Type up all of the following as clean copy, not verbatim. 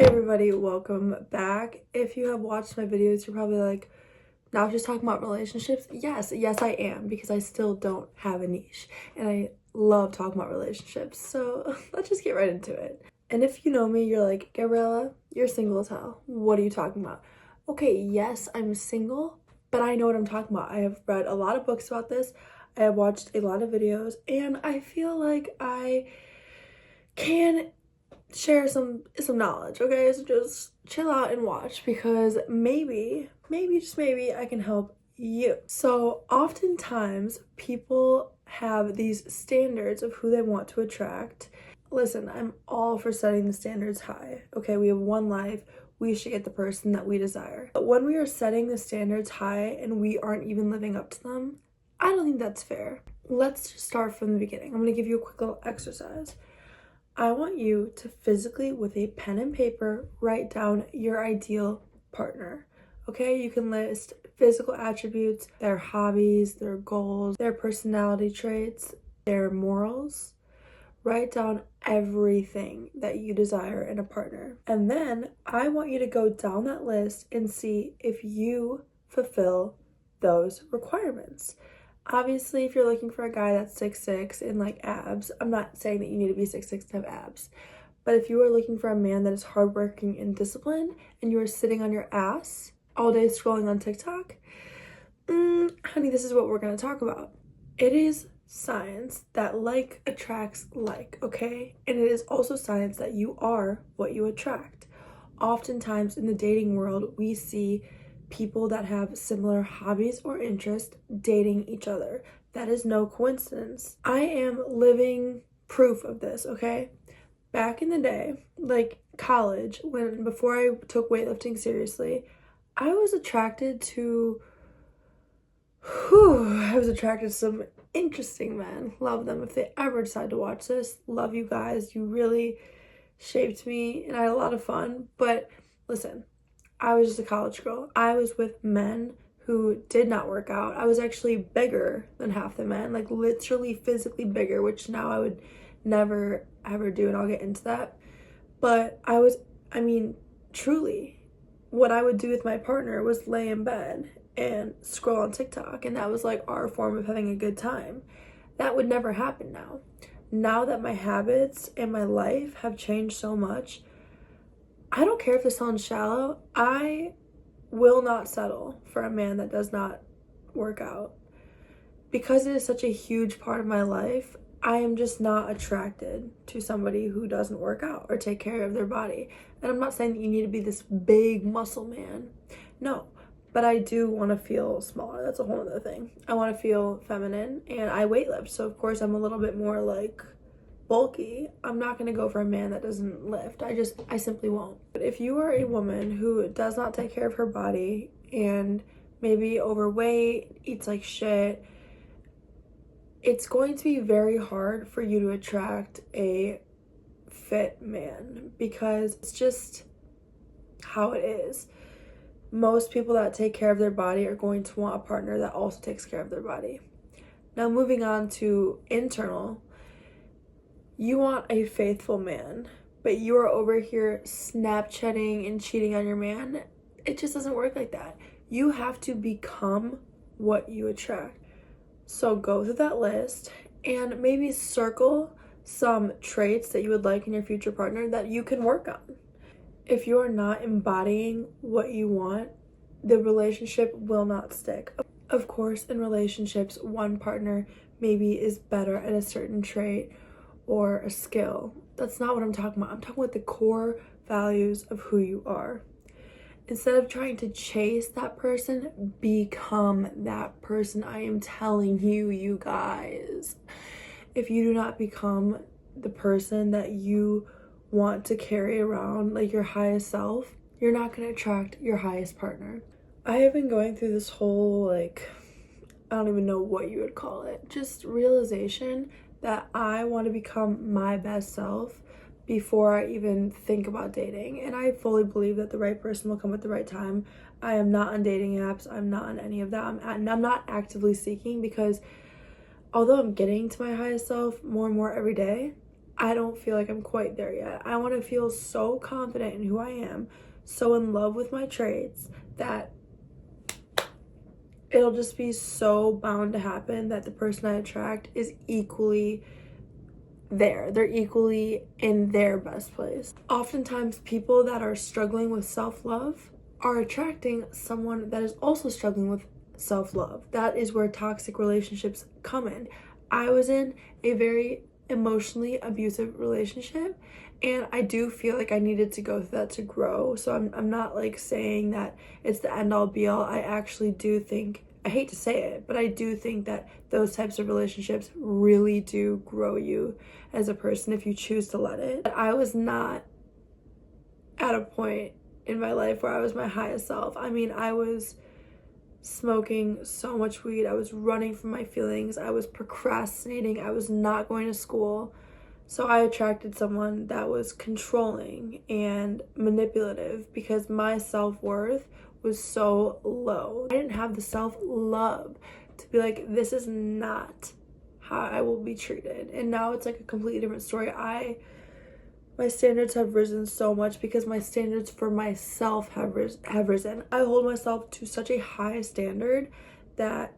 Hey everybody, welcome back. If you have watched my videos, you're probably like, now she's talking about relationships. Yes, I am, because I still don't have a niche and I love talking about relationships. So let's just get right into it. And if you know me, you're like, Gabriella, you're single as hell. What are you talking about? Okay, yes, I'm single, but I know what I'm talking about. I have read a lot of books about this. I have watched a lot of videos, and I feel like I can share some knowledge. Okay, so just chill out and watch, because maybe just maybe I can help you. So oftentimes people have these standards of who they want to attract. Listen, I'm all for setting the standards high. Okay, we have one life, we should get the person that we desire. But when we are setting the standards high and we aren't even living up to them, I don't think that's fair. Let's just start from the beginning. I'm gonna give you a quick little exercise. I want you to physically, with a pen and paper, write down your ideal partner. Okay, you can list physical attributes, their hobbies, their goals, their personality traits, their morals. Write down everything that you desire in a partner. And then I want you to go down that list and see if you fulfill those requirements. Obviously, if you're looking for a guy that's 6'6" and like abs, I'm not saying that you need to be 6'6" to have abs. But if you are looking for a man that is hardworking and disciplined, and you are sitting on your ass all day scrolling on TikTok, honey, this is what we're going to talk about. It is science that like attracts like, okay? And it is also science that you are what you attract. Oftentimes in the dating world, we see people that have similar hobbies or interests dating each other. That is no coincidence. I am living proof of this, okay? Back in the day, like college, before I took weightlifting seriously, I was attracted to some interesting men. Love them. If they ever decide to watch this, love you guys. You really shaped me and I had a lot of fun. But listen, I was just a college girl. I was with men who did not work out. I was actually bigger than half the men, like literally physically bigger, which now I would never ever do, and I'll get into that. But truly, what I would do with my partner was lay in bed and scroll on TikTok, and that was like our form of having a good time. That would never happen now. Now that my habits and my life have changed so much, I don't care if this sounds shallow. I will not settle for a man that does not work out. Because it is such a huge part of my life, I am just not attracted to somebody who doesn't work out or take care of their body. And I'm not saying that you need to be this big muscle man. No, but I do want to feel smaller. That's a whole other thing. I want to feel feminine, and I weightlift. So of course I'm a little bit more like bulky. I'm not going to go for a man that doesn't lift. I simply won't. But if you are a woman who does not take care of her body and maybe overweight, eats like shit, it's going to be very hard for you to attract a fit man, because it's just how it is. Most people that take care of their body are going to want a partner that also takes care of their body. Now, moving on to internal, you want a faithful man, but you are over here Snapchatting and cheating on your man. It just doesn't work like that. You have to become what you attract. So go through that list and maybe circle some traits that you would like in your future partner that you can work on. If you are not embodying what you want, the relationship will not stick. Of course, in relationships, one partner maybe is better at a certain trait or a skill. That's not what I'm talking about. I'm talking about the core values of who you are. Instead of trying to chase that person, become that person. I am telling you, you guys. If you do not become the person that you want to carry around, like your highest self, you're not going to attract your highest partner. I have been going through this whole, I don't even know what you would call it, just realization that I want to become my best self before I even think about dating. And I fully believe that the right person will come at the right time. I am not on dating apps. I'm not on any of that. I'm not actively seeking, because although I'm getting to my highest self more and more every day, I don't feel like I'm quite there yet. I want to feel so confident in who I am, so in love with my traits, that it'll just be so bound to happen that the person I attract is equally there. They're equally in their best place. Oftentimes, people that are struggling with self-love are attracting someone that is also struggling with self-love. That is where toxic relationships come in. I was in a very emotionally abusive relationship, and I do feel like I needed to go through that to grow. So I'm not like saying that it's the end all be all. I actually do think, I hate to say it, but I do think that those types of relationships really do grow you as a person if you choose to let it. I was not at a point in my life where I was my highest self. I mean, I was smoking so much weed. I was running from my feelings. I was procrastinating. I was not going to school. So I attracted someone that was controlling and manipulative because my self-worth was so low. I didn't have the self-love to be like, this is not how I will be treated. And now it's like a completely different story. My standards have risen so much because my standards for myself have risen. I hold myself to such a high standard that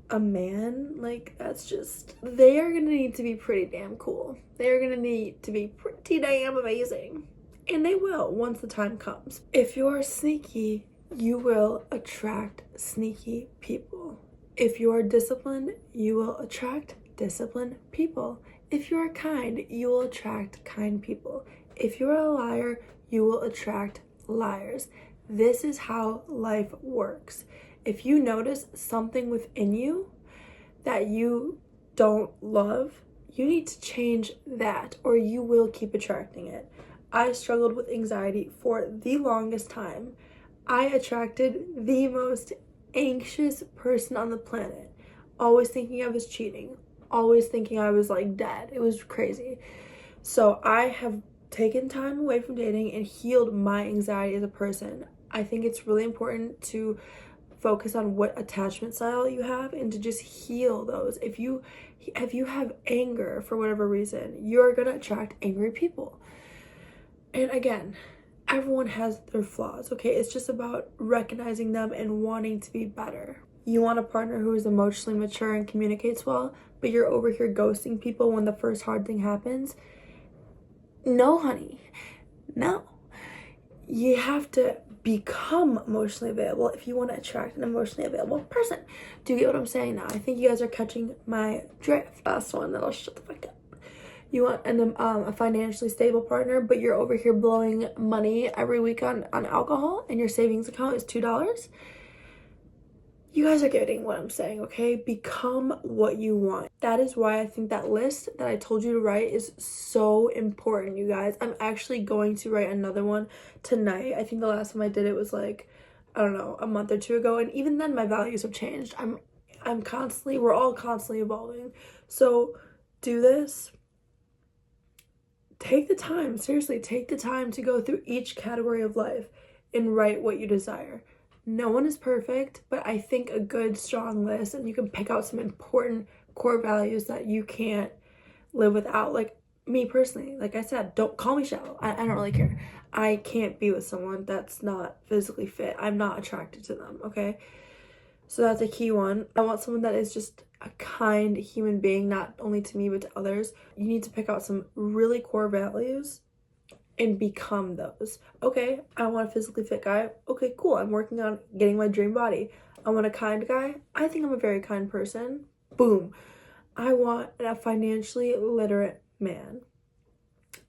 a man, like, that's just, they are gonna need to be pretty damn cool. They are gonna need to be pretty damn amazing. And they will once the time comes. If you are sneaky, you will attract sneaky people. If you are disciplined, you will attract disciplined people. If you are kind, you will attract kind people. If you are a liar, you will attract liars. This is how life works. If you notice something within you that you don't love, you need to change that or you will keep attracting it. I struggled with anxiety for the longest time. I attracted the most anxious person on the planet, always thinking I was cheating, always thinking I was like dead. It was crazy. So I have taken time away from dating and healed my anxiety as a person. I think it's really important to focus on what attachment style you have and to just heal those. If you have anger for whatever reason, you're gonna attract angry people. And again, everyone has their flaws, okay? It's just about recognizing them and wanting to be better. You want a partner who is emotionally mature and communicates well, but you're over here ghosting people when the first hard thing happens. No, honey, no. You have to become emotionally available if you want to attract an emotionally available person. Do you get what I'm saying now? I think you guys are catching my drift. Last one, that'll shut the fuck up. You want a financially stable partner, but you're over here blowing money every week on alcohol and your savings account is $2. You guys are getting what I'm saying, okay? Become what you want. That is why I think that list that I told you to write is so important, you guys. I'm actually going to write another one tonight. I think the last time I did it was like, I don't know, a month or two ago. And even then my values have changed. We're all constantly evolving. So do this. Take the time, seriously, take the time to go through each category of life and write what you desire. No one is perfect, but I think a good, strong list, and you can pick out some important core values that you can't live without. Like me personally, like I said, don't call me shallow. I don't really care. I can't be with someone that's not physically fit. I'm not attracted to them, okay? So that's a key one. I want someone that is just a kind human being, not only to me, but to others. You need to pick out some really core values and become those. Okay, I want a physically fit guy. Okay, cool. I'm working on getting my dream body. I want a kind guy. I think I'm a very kind person. Boom. I want a financially literate man.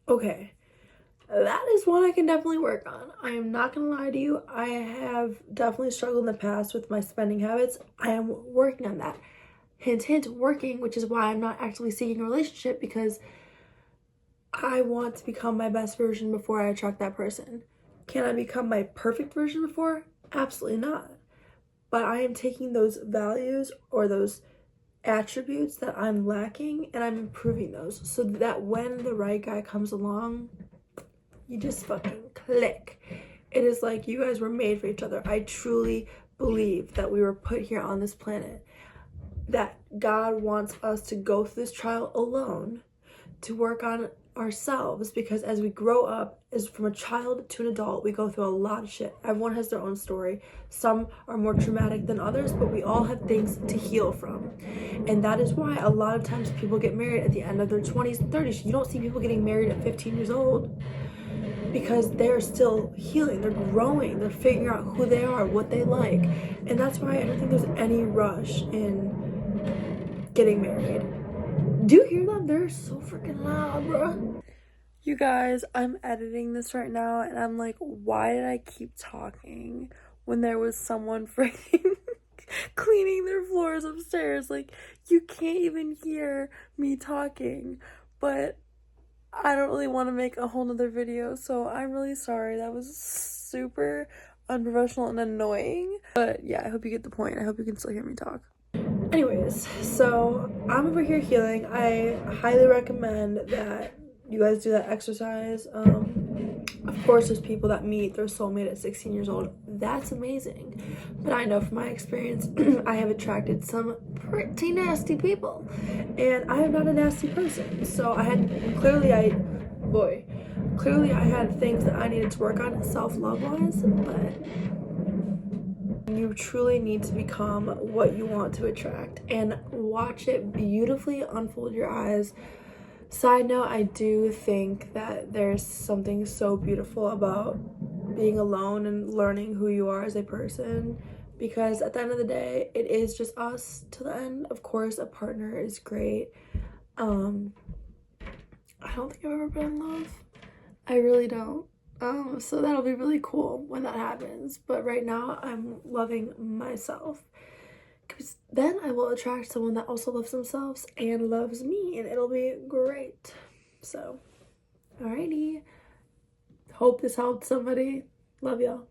Okay, that is one I can definitely work on. I am not gonna lie to you. I have definitely struggled in the past with my spending habits. I am working on that. Hint, hint, working, which is why I'm not actively seeking a relationship, because I want to become my best version before I attract that person. Can I become my perfect version before? Absolutely not. But I am taking those values or those attributes that I'm lacking and I'm improving those so that when the right guy comes along, you just fucking click. It is like you guys were made for each other. I truly believe that we were put here on this planet, that God wants us to go through this trial alone to work on ourselves, because as we grow up, as from a child to an adult, we go through a lot of shit. Everyone has their own story. Some are more traumatic than others, but we all have things to heal from. And that is why a lot of times people get married at the end of their 20s and 30s. You don't see people getting married at 15 years old, because they're still healing, they're growing, they're figuring out who they are, what they like. And that's why I don't think there's any rush in getting married. Do you hear them? They're so freaking loud, bro. You guys, I'm editing this right now and I'm like, why did I keep talking when there was someone freaking cleaning their floors upstairs? Like, you can't even hear me talking. But I don't really want to make a whole nother video, so I'm really sorry. That was super unprofessional and annoying. But yeah, I hope you get the point. I hope you can still hear me talk. Anyways, so I'm over here healing. I highly recommend that you guys do that exercise. Of course, there's people that meet their soulmate at 16 years old. That's amazing. But I know from my experience, I have attracted some pretty nasty people. And I am not a nasty person. So clearly I had things that I needed to work on self-love wise, but you truly need to become what you want to attract and watch it beautifully unfold your eyes. Side note, I do think that there's something so beautiful about being alone and learning who you are as a person, because at the end of the day, it is just us to the end. Of course, a partner is great. I don't think I've ever been in love. I really don't. So that'll be really cool when that happens. But right now, I'm loving myself, because then I will attract someone that also loves themselves and loves me, and it'll be great. So, alrighty. Hope this helped somebody. Love y'all.